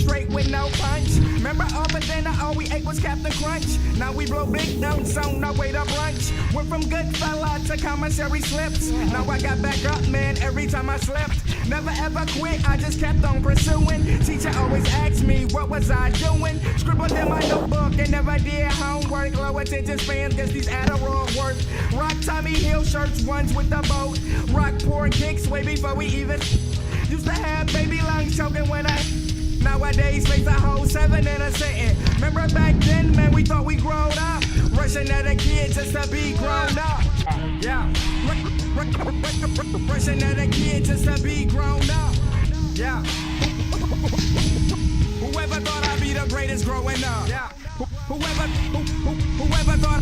straight with no punch. Remember all but then all we ate was Captain Crunch. Now we blow big notes on our way to brunch. Went from good fella to commissary slips. Now I got back up, man, every time I slipped. Never ever quit, I just kept on pursuing. Teacher always asked me, what was I doing? Scribbled in my notebook and never did homework. Low attention spans, guess these Adderall work. Rock Tommy Hill shirts, ones with the boat. Rock poor kicks way before we even used to have baby lungs choking when I nowadays face a whole 7 in a sitting. Remember back then, man, we thought we grown up. Rushing at a kid just to be grown up. Yeah. Rushing at a kid just to be grown up. Yeah. Whoever thought I'd be the greatest growing up. Yeah. Whoever thought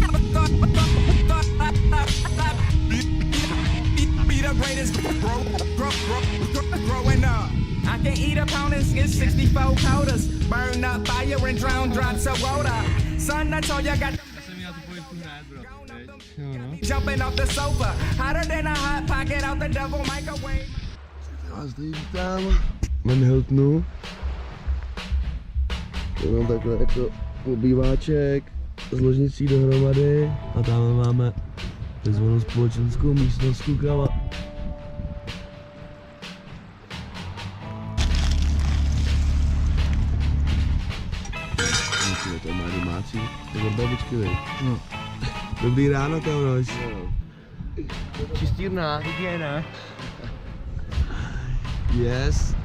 be the greatest growing up. I can eat a pound and get 64 quotas. Burn up fire and drown drops of water. Son, that's all you got. Jumping off the sofa, hotter than a hot pocket out the double microwave. Já zde vítám Manhattanu. To mám takhle jako obýváček s ložnicí dohromady. A tam máme takzvanou společenskou místnost kukava. To má domácí, to je babičky, no. Dobrý ráno, Kaunoš. Čistírna, hygiena. Yes.